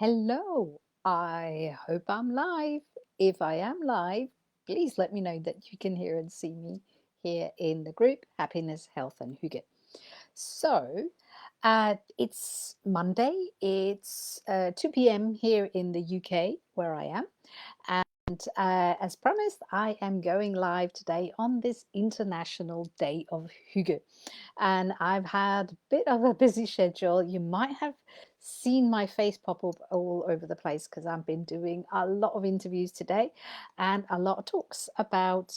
Hello, I hope I'm live. If I am live, please let me know that you can hear and see me here in the group Happiness, Health and Hygge. So, it's Monday, it's 2 p.m. here in the UK where I am. And as promised, I am going live today on this International Day of Hygge. And I've had a bit of a busy schedule. You might have seen my face pop up all over the place because I've been doing a lot of interviews today and a lot of talks about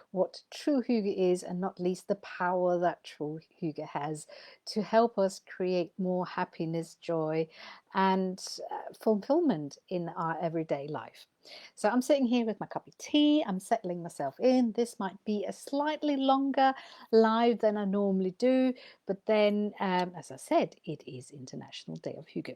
what true Hygge is, and not least the power that true Hygge has to help us create more happiness, joy, and fulfillment in our everyday life. So I'm sitting here with my cup of tea, I'm settling myself in. This might be a slightly longer live than I normally do, but then, as I said, it is International Day of Hygge.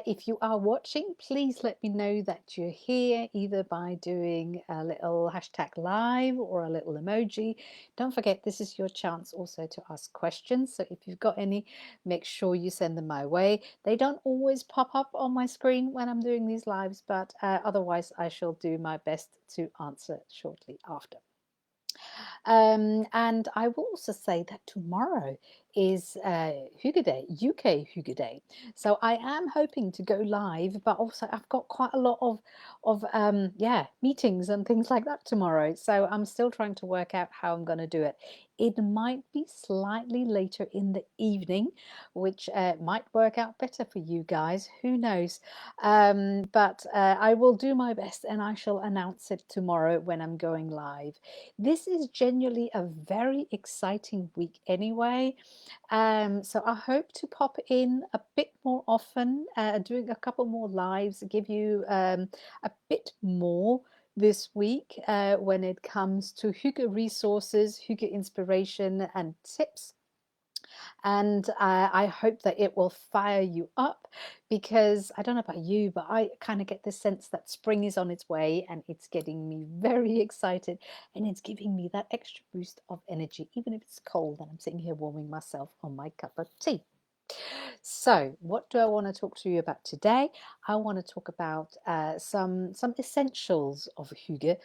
If you are watching, please let me know that you're here either by doing a little hashtag live or a little emoji. Don't forget, this is your chance also to ask questions. So if you've got any, make sure you send them my way. They don't always pop up on my screen when I'm doing these lives, but otherwise I shall do my best to answer shortly after. And I will also say that tomorrow is Hygge Day, UK Hygge Day. So I am hoping to go live, but also I've got quite a lot of meetings and things like that tomorrow. So I'm still trying to work out how I'm going to do it. It might be slightly later in the evening, which might work out better for you guys. Who knows? But I will do my best and I shall announce it tomorrow when I'm going live. This is genuinely a very exciting week anyway. So I hope to pop in a bit more often, doing a couple more lives, give you a bit more this week when it comes to Hygge resources, Hygge inspiration and tips. And I hope that it will fire you up, because I don't know about you, but I kind of get the sense that spring is on its way and it's getting me very excited, and it's giving me that extra boost of energy, even if it's cold and I'm sitting here warming myself on my cup of tea. So, what do I want to talk to you about today? I want to talk about some essentials of Hygge,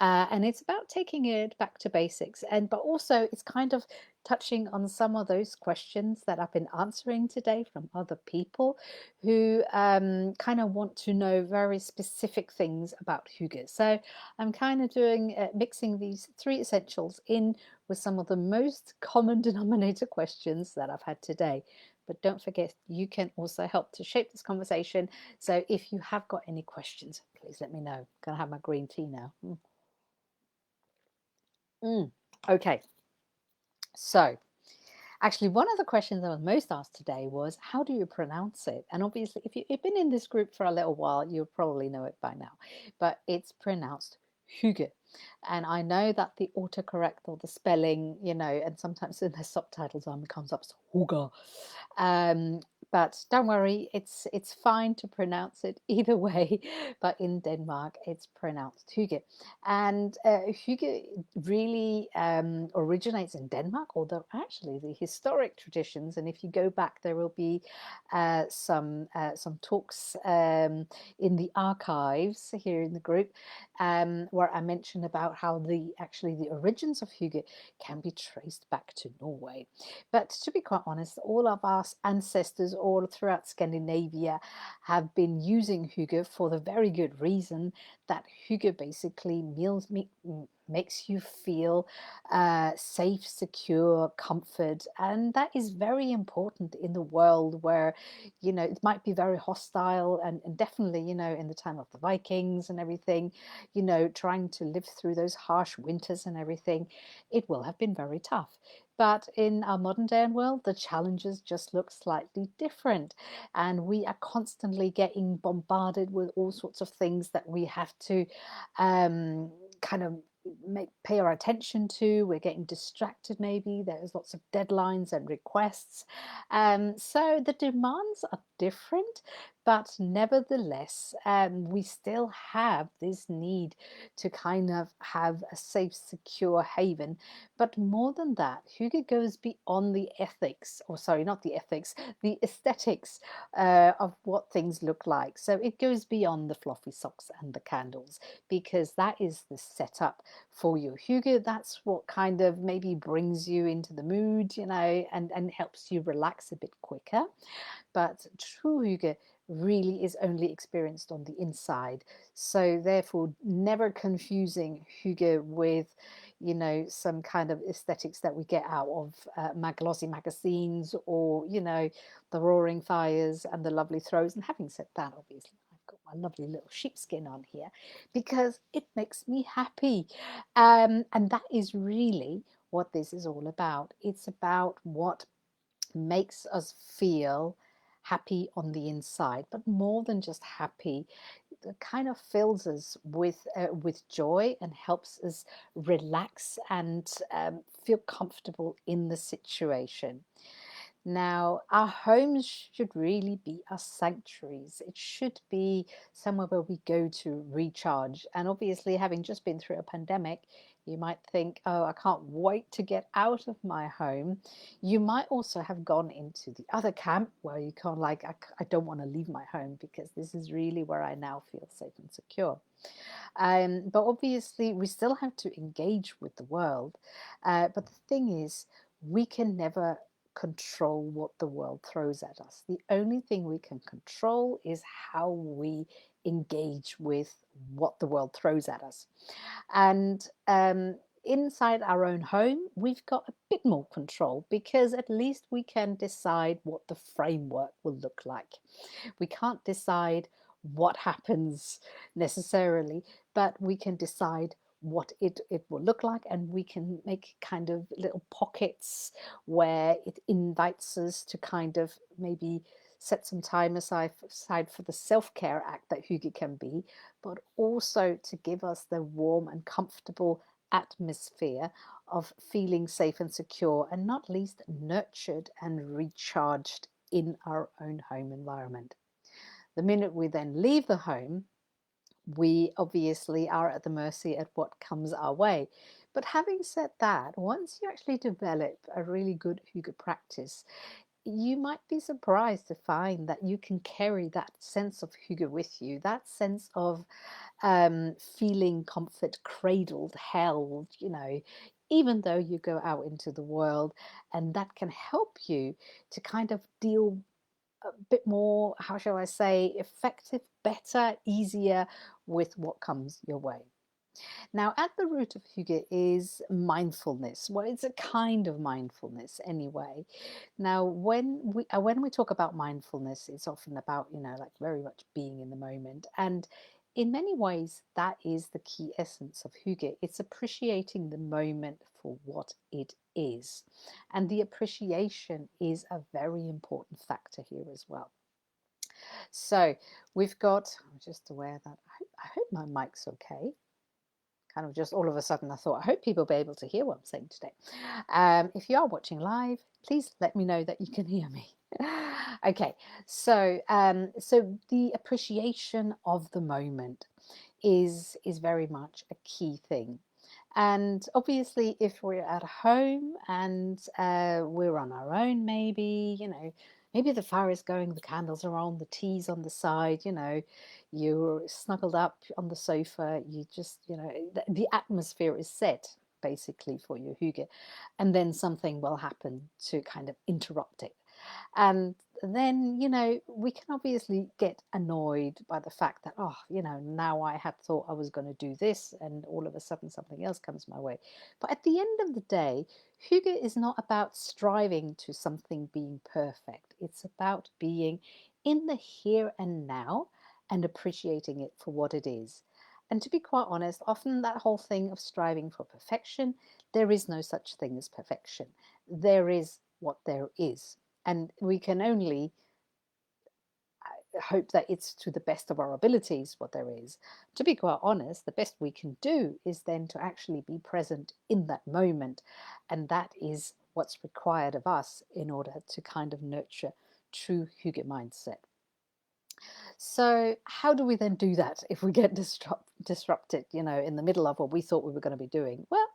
and it's about taking it back to basics, and but also it's kind of touching on some of those questions that I've been answering today from other people who kind of want to know very specific things about Hygge. So I'm kind of doing mixing these three essentials in with some of the most common denominator questions that I've had today. But don't forget, you can also help to shape this conversation. So if you have got any questions, please let me know. I'm going to have my green tea now. Okay. So actually, one of the questions I was most asked today was, how do you pronounce it? And obviously, if you've been in this group for a little while, you'll probably know it by now. But it's pronounced Hygge. And I know that the autocorrect or the spelling, and sometimes in the subtitles it comes up as Hygge. But don't worry, it's fine to pronounce it either way. But in Denmark, it's pronounced Hygge. And Hygge really originates in Denmark, although actually the historic traditions, and if you go back, there will be some talks in the archives here in the group, where I mention about how the origins of Hygge can be traced back to Norway. But to be quite honest, all of our ancestors all throughout Scandinavia have been using Hygge for the very good reason that Hygge basically makes you feel safe, secure, comfort, and that is very important in the world where it might be very hostile, and definitely in the time of the Vikings and everything, trying to live through those harsh winters and everything, it will have been very tough. But in our modern day and world, the challenges just look slightly different. And we are constantly getting bombarded with all sorts of things that we have to kind of pay our attention to. We're getting distracted, maybe. There's lots of deadlines and requests. So the demands are different. But nevertheless, we still have this need to kind of have a safe, secure haven. But more than that, Hygge goes beyond the ethics, or sorry, not the ethics, the aesthetics of what things look like. So it goes beyond the fluffy socks and the candles, because that is the setup for you. Hygge, that's what kind of maybe brings you into the mood, and helps you relax a bit quicker. But true Hygge really is only experienced on the inside. So therefore, never confusing Hygge with, some kind of aesthetics that we get out of glossy magazines, or, the roaring fires and the lovely throws. And having said that, obviously, I've got my lovely little sheepskin on here because it makes me happy. And that is really what this is all about. It's about what makes us feel happy on the inside, but more than just happy, it kind of fills us with joy and helps us relax and feel comfortable in the situation. Now, our homes should really be our sanctuaries. It should be somewhere where we go to recharge. And obviously, having just been through a pandemic, you might think, oh, I can't wait to get out of my home. You might also have gone into the other camp where you can't, like, I don't want to leave my home because this is really where I now feel safe and secure. But obviously, we still have to engage with the world. But the thing is, we can never control what the world throws at us. The only thing we can control is how we engage with what the world throws at us. And inside our own home, we've got a bit more control because at least we can decide what the framework will look like. We can't decide what happens necessarily, but we can decide what it will look like, and we can make kind of little pockets where it invites us to kind of maybe set some time aside for the self-care act that Hygge can be, but also to give us the warm and comfortable atmosphere of feeling safe and secure, and not least nurtured and recharged in our own home environment. The minute we then leave the home, we obviously are at the mercy at what comes our way. But having said that, once you actually develop a really good Hygge practice, you might be surprised to find that you can carry that sense of Hygge with you, that sense of feeling comfort cradled, held, even though you go out into the world, and that can help you to kind of deal a bit more, how shall I say, effective, better, easier with what comes your way. Now, at the root of Hygge is mindfulness. Well, it's a kind of mindfulness anyway. Now, when we talk about mindfulness, it's often about, like very much being in the moment. And in many ways, that is the key essence of Hygge. It's appreciating the moment for what it is. And the appreciation is a very important factor here as well. So we've got, I'm just aware that I hope my mic's okay. Kind of just all of a sudden I thought, I hope people will be able to hear what I'm saying today. If you are watching live, please let me know that you can hear me. Okay, so so the appreciation of the moment is very much a key thing. And obviously, if we're at home and we're on our own, maybe, maybe the fire is going, the candles are on, the tea's on the side, you're snuggled up on the sofa, you just, the atmosphere is set basically for your Hygge, and then something will happen to kind of interrupt it. And then, we can obviously get annoyed by the fact that, oh, now I had thought I was going to do this and all of a sudden something else comes my way. But at the end of the day, Hygge is not about striving to something being perfect. It's about being in the here and now and appreciating it for what it is. And to be quite honest, often that whole thing of striving for perfection, there is no such thing as perfection. There is what there is. And we can only hope that it's to the best of our abilities what there is. To be quite honest, the best we can do is then to actually be present in that moment. And that is what's required of us in order to kind of nurture true Hygge mindset. So how do we then do that if we get disrupted, in the middle of what we thought we were going to be doing? Well,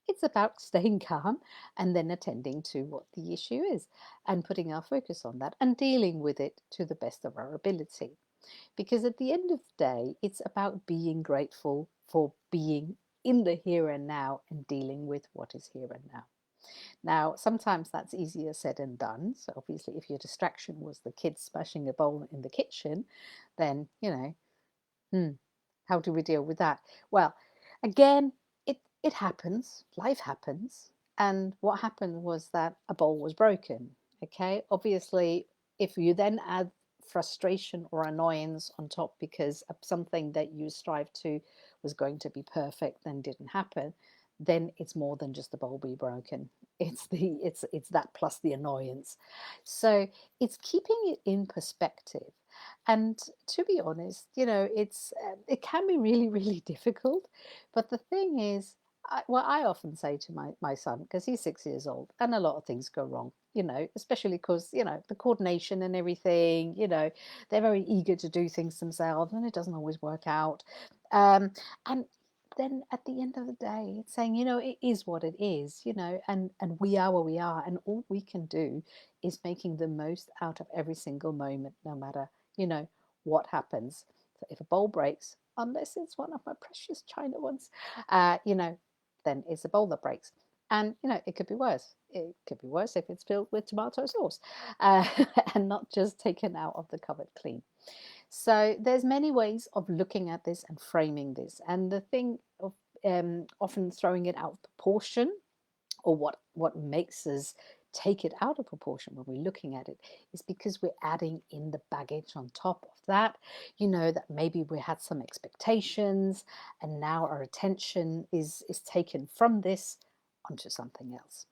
it's about staying calm and then attending to what the issue is and putting our focus on that and dealing with it to the best of our ability. Because at the end of the day, it's about being grateful for being in the here and now and dealing with what is here and now. Now, sometimes that's easier said than done. So, obviously, if your distraction was the kids smashing a bowl in the kitchen, then, hmm, how do we deal with that? Well, again, it happens. Life happens. And what happened was that a bowl was broken. Okay. Obviously, if you then add frustration or annoyance on top because of something that you strive to was going to be perfect then didn't happen, then it's more than just the bowl be broken. It's that plus the annoyance. So it's keeping it in perspective. And to be honest, it can be really, really difficult. But the thing is, I often say to my son, because he's 6 years old, and a lot of things go wrong, especially because, the coordination and everything, they're very eager to do things themselves, and it doesn't always work out. And then at the end of the day, it's saying, it is what it is, and we are where we are, and all we can do is making the most out of every single moment, no matter you know what happens. So if a bowl breaks, unless it's one of my precious china ones, then it's a bowl that breaks. And it could be worse. It could be worse if it's filled with tomato sauce, uh, and not just taken out of the cupboard clean. So there's many ways of looking at this and framing this. And the thing of often throwing it out of proportion, or what makes us take it out of proportion when we're looking at it, is because we're adding in the baggage on top of that, that maybe we had some expectations and now our attention is taken from this onto something else.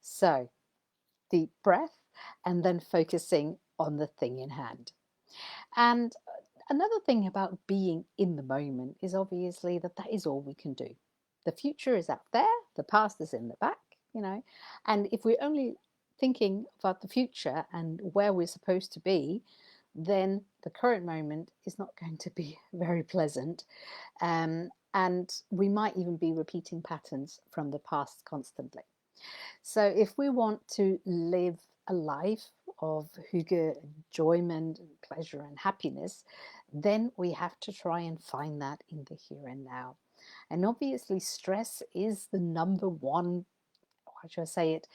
So deep breath and then focusing on the thing in hand. And another thing about being in the moment is obviously that is all we can do. The future is out there, the past is in the back, and if we're only thinking about the future and where we're supposed to be, then the current moment is not going to be very pleasant. And we might even be repeating patterns from the past constantly. So if we want to live a life of hygge, enjoyment, and pleasure and happiness, then we have to try and find that in the here and now. And obviously, stress is the number one, how should I say it,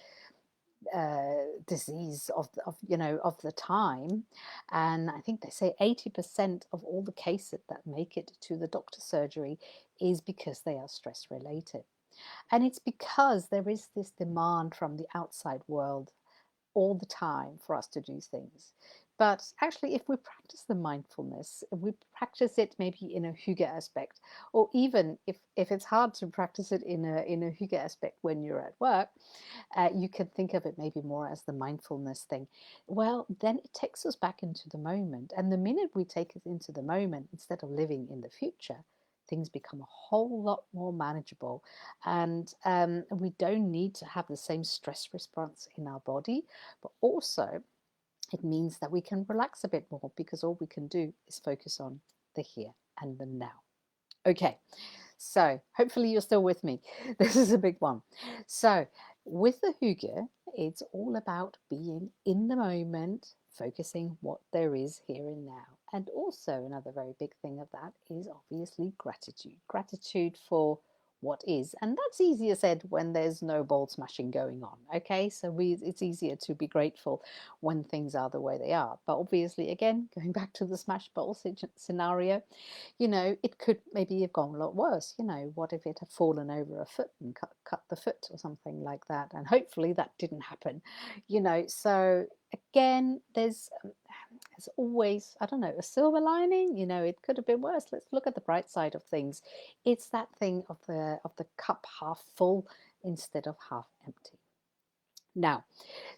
disease of the time. And I think they say 80% of all the cases that make it to the doctor's surgery is because they are stress related. And it's because there is this demand from the outside world all the time for us to do things. But actually, if we practice the mindfulness, if we practice it maybe in a hygge aspect, or even if it's hard to practice it in a hygge aspect when you're at work, you can think of it maybe more as the mindfulness thing. Well, then it takes us back into the moment. And the minute we take it into the moment, instead of living in the future, things become a whole lot more manageable. And we don't need to have the same stress response in our body, but also it means that we can relax a bit more because all we can do is focus on the here and the now. Okay, so hopefully you're still with me. This is a big one. So with the hygge, it's all about being in the moment, focusing what there is here and now. And also another very big thing of that is obviously gratitude. Gratitude for what is. And that's easier said when there's no ball smashing going on. Okay, so it's easier to be grateful when things are the way they are. But obviously, again, going back to the smash bowl scenario, it could maybe have gone a lot worse. What if it had fallen over a foot and cut the foot or something like that? And hopefully that didn't happen. So again, there's always, I don't know, a silver lining. It could have been worse. Let's look at the bright side of things. It's that thing of the cup half full instead of half empty. Now,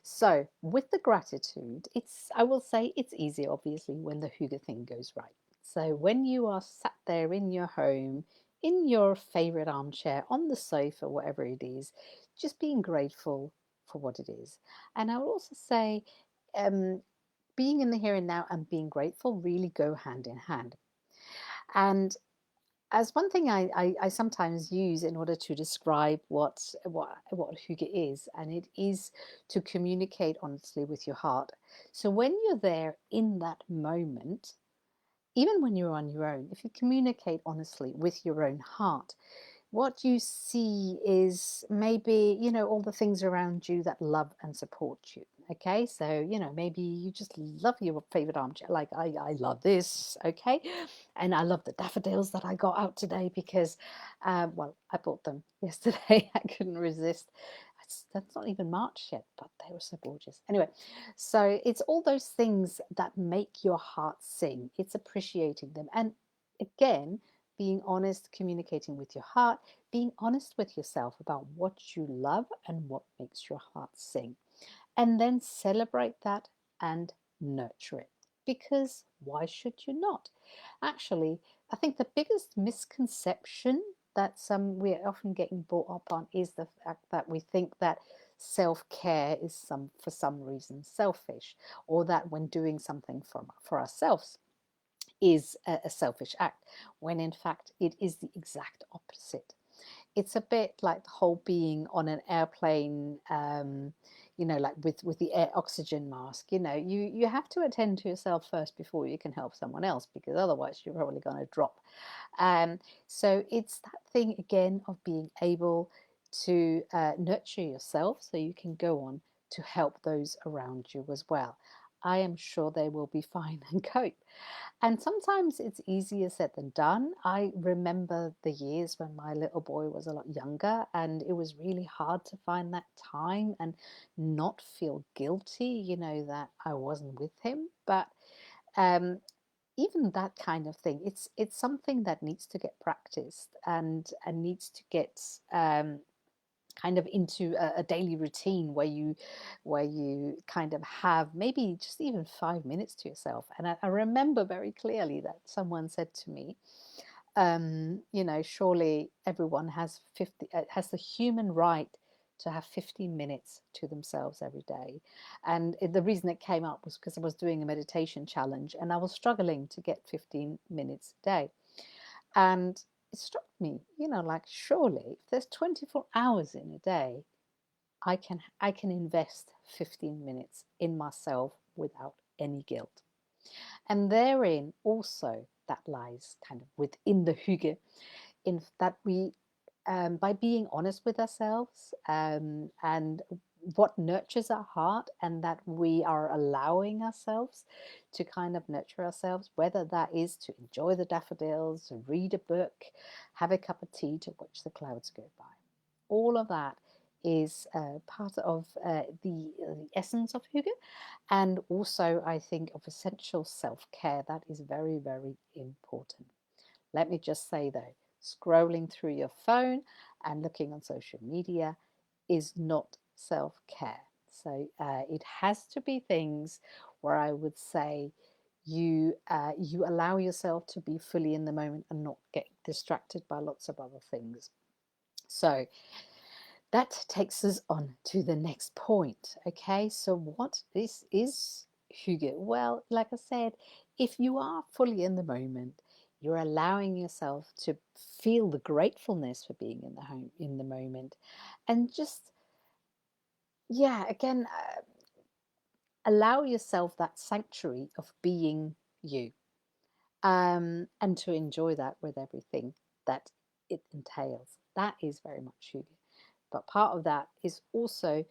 so with the gratitude, I will say it's easy, obviously, when the hygge thing goes right. So when you are sat there in your home, in your favorite armchair, on the sofa, whatever it is, just being grateful for what it is. And I will also say, um, being in the here and now and being grateful really go hand in hand. And as one thing I sometimes use in order to describe what hygge is, and it is to communicate honestly with your heart. So when you're there in that moment, even when you're on your own, if you communicate honestly with your own heart, what you see is maybe, all the things around you that love and support you. Okay, so, maybe you just love your favorite armchair. Like I love this. Okay, and I love the daffodils that I got out today because, well, I bought them yesterday. I couldn't resist. That's not even March yet, but they were so gorgeous. Anyway, so it's all those things that make your heart sing. It's appreciating them. And again, being honest, communicating with your heart, being honest with yourself about what you love and what makes your heart sing. And then celebrate that and nurture it. Because why should you not? Actually, I think the biggest misconception that we're often getting brought up on is the fact that we think that self-care is for some reason selfish, or that when doing something for ourselves is a selfish act, when in fact it is the exact opposite. It's a bit like the whole being on an airplane, like with the air oxygen mask. You have to attend to yourself first before you can help someone else, because otherwise you're probably going to drop. um, so it's that thing again of being able to nurture yourself so you can go on to help those around you as well. I am sure they will be fine and cope. And sometimes it's easier said than done. I remember the years when my little boy was a lot younger, and it was really hard to find that time and not feel guilty, that I wasn't with him. But um, even that kind of thing, it's something that needs to get practiced, and needs to get kind of into a daily routine where you kind of have maybe just even 5 minutes to yourself. And I remember very clearly that someone said to me, surely everyone has the human right to have 15 minutes to themselves every day. And the reason it came up was because I was doing a meditation challenge and I was struggling to get 15 minutes a day. And it struck me, like, surely if there's 24 hours in a day, I can invest 15 minutes in myself without any guilt. And therein also that lies kind of within the hygge, in that we, by being honest with ourselves, and what nurtures our heart, and that we are allowing ourselves to kind of nurture ourselves, whether that is to enjoy the daffodils, to read a book, have a cup of tea, to watch the clouds go by. All of that is part of the essence of hygge, and also I think of essential self-care that is very, very important. Let me just say though, scrolling through your phone and looking on social media is not self-care. So it has to be things where I would say you allow yourself to be fully in the moment and not get distracted by lots of other things. So that takes us on to the next point. Okay, so what this is hygge? Well, like I said, if you are fully in the moment, you're allowing yourself to feel the gratefulness for being in the home in the moment, and just, yeah, again, allow yourself that sanctuary of being you, and to enjoy that with everything that it entails. That is very much hygge. But part of that is also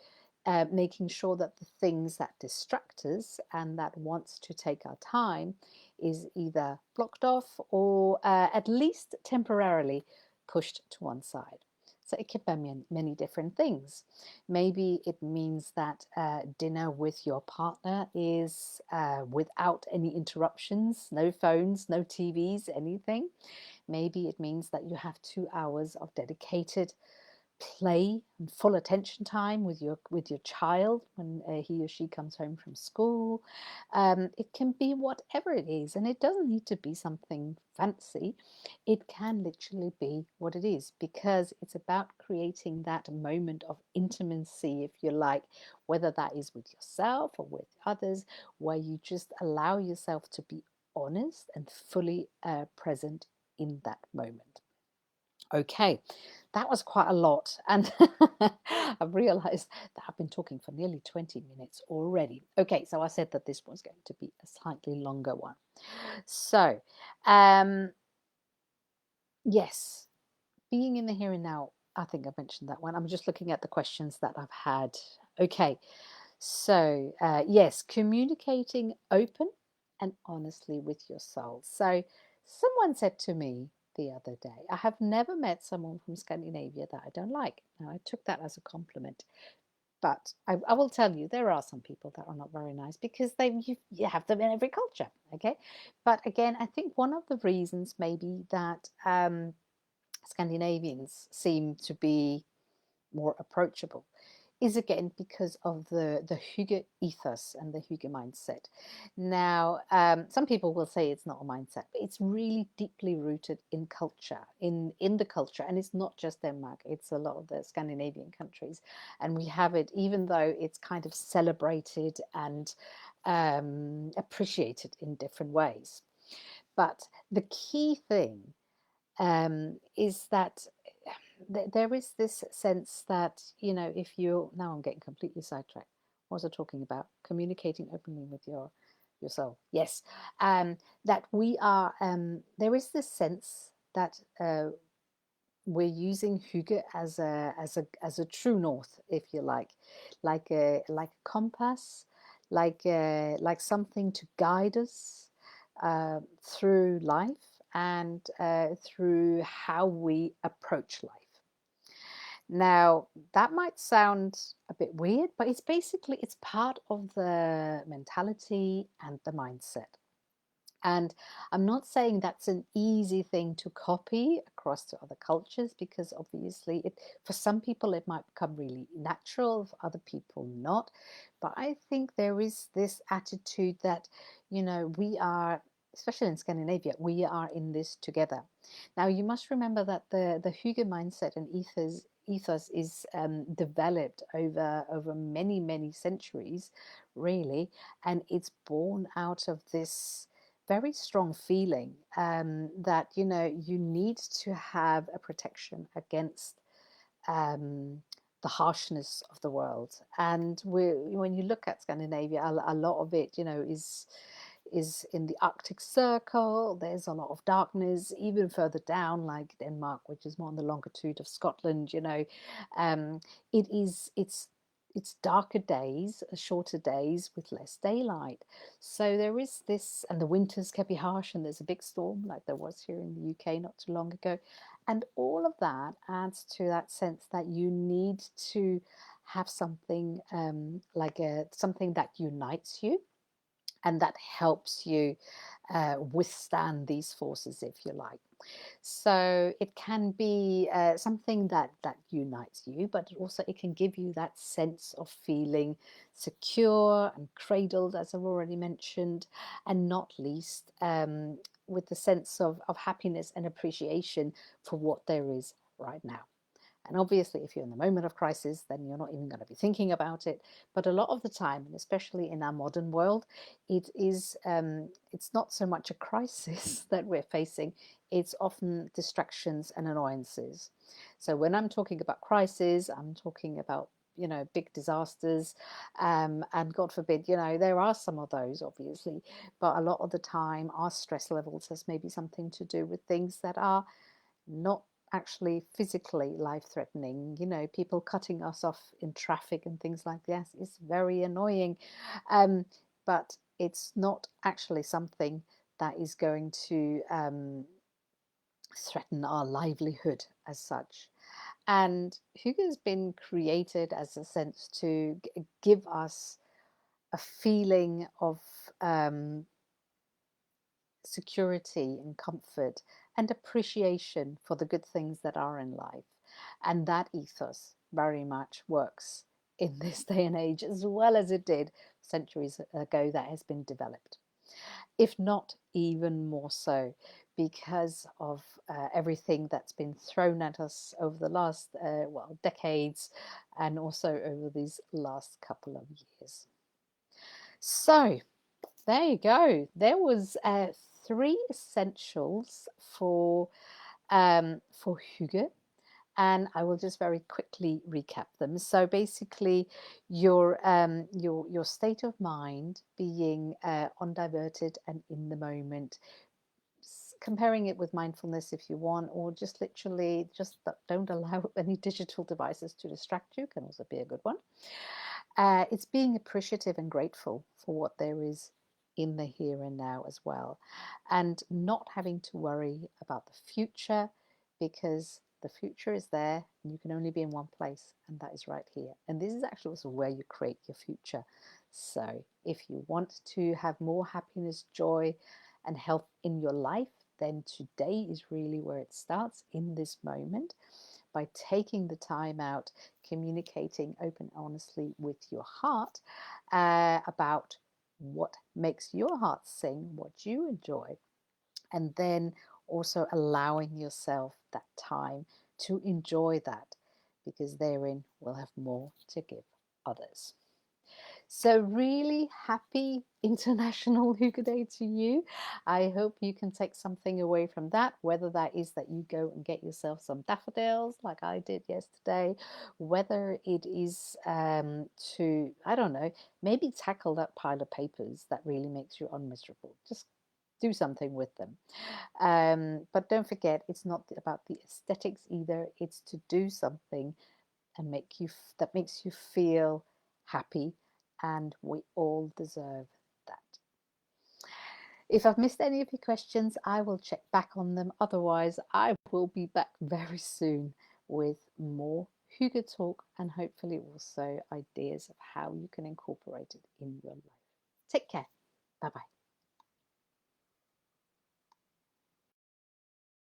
making sure that the things that distract us and that wants to take our time is either blocked off or at least temporarily pushed to one side. So it can be many different things. Maybe it means that dinner with your partner is without any interruptions, no phones, no TVs, anything. Maybe it means that you have 2 hours of dedicated play and full attention time with your child when he or she comes home from school. It can be whatever it is, and it doesn't need to be something fancy. It can literally be what it is, because it's about creating that moment of intimacy, if you like, whether that is with yourself or with others, where you just allow yourself to be honest and fully present in that moment. Okay, that was quite a lot, and I've realized that I've been talking for nearly 20 minutes already. Okay, so I said that this was going to be a slightly longer one. So, um, yes, being in the here and now, I think I mentioned that one. I'm just looking at the questions that I've had. Okay, so yes, communicating open and honestly with your soul. So, someone said to me the other day, I have never met someone from Scandinavia that I don't like. Now, I took that as a compliment. But I will tell you, there are some people that are not very nice, because you have them in every culture, okay? But again, I think one of the reasons maybe that Scandinavians seem to be more approachable is again because of the Hygge ethos and the Hygge mindset. Now, some people will say it's not a mindset, but it's really deeply rooted in culture, in the culture, and it's not just Denmark. It's a lot of the Scandinavian countries, and we have it, even though it's kind of celebrated and appreciated in different ways. But the key thing is that there is this sense that, if you now I'm getting completely sidetracked. What was I talking about? Communicating openly with yourself. Yes, that we are. There is this sense that we're using Hygge as a true north, if you like a compass, like something to guide us through life, and through how we approach life. Now, that might sound a bit weird, but it's part of the mentality and the mindset. And I'm not saying that's an easy thing to copy across to other cultures, because obviously for some people it might become really natural, for other people not. But I think there is this attitude that, we are, especially in Scandinavia, we are in this together. Now, you must remember that the Hygge mindset and ethos is developed over many, many centuries, really, and it's born out of this very strong feeling that you need to have a protection against the harshness of the world. And when you look at Scandinavia, a lot of it is in the Arctic Circle. There's a lot of darkness, even further down, like Denmark, which is more on the longitude of Scotland. Um, it's darker days, shorter days with less daylight. So there is this, and the winters can be harsh, and there's a big storm like there was here in the UK not too long ago. And all of that adds to that sense that you need to have something something that unites you and that helps you withstand these forces, if you like. So it can be something that unites you, but also it can give you that sense of feeling secure and cradled, as I've already mentioned, and not least with the sense of happiness and appreciation for what there is right now. And obviously, if you're in the moment of crisis, then you're not even going to be thinking about it. But a lot of the time, and especially in our modern world, it's not so much a crisis that we're facing. It's often distractions and annoyances. So when I'm talking about crisis, I'm talking about big disasters, and God forbid, there are some of those, obviously, but a lot of the time, our stress levels has maybe something to do with things that are not actually physically life-threatening. People cutting us off in traffic and things like that is very annoying, but it's not actually something that is going to threaten our livelihood as such. And Hygge has been created as a sense to give us a feeling of security and comfort and appreciation for the good things that are in life. And that ethos very much works in this day and age as well as it did centuries ago that has been developed, if not even more so, because of everything that's been thrown at us over the last, decades, and also over these last couple of years. So there you go. There was three essentials for Hygge, and I will just very quickly recap them. So basically, your state of mind being undiverted and in the moment, comparing it with mindfulness if you want, or just literally just don't allow any digital devices to distract you, can also be a good one. It's being appreciative and grateful for what there is in the here and now as well, and not having to worry about the future, because the future is there and you can only be in one place, and that is right here. And this is actually also where you create your future. So if you want to have more happiness, joy, and health in your life, then today is really where it starts, in this moment, by taking the time out, communicating open, honestly with your heart about what makes your heart sing, what you enjoy, and then also allowing yourself that time to enjoy that, because therein we'll have more to give others. So really happy International Hygge Day to you. I hope you can take something away from that, whether that is that you go and get yourself some daffodils like I did yesterday, whether it is to, I don't know, maybe tackle that pile of papers that really makes you unmiserable. Just do something with them. But don't forget, it's not about the aesthetics either. It's to do something and that makes you feel happy, and we all deserve that. If I've missed any of your questions, I will check back on them. Otherwise, I will be back very soon with more Hygge talk, and hopefully also ideas of how you can incorporate it in your life. Take care. Bye bye.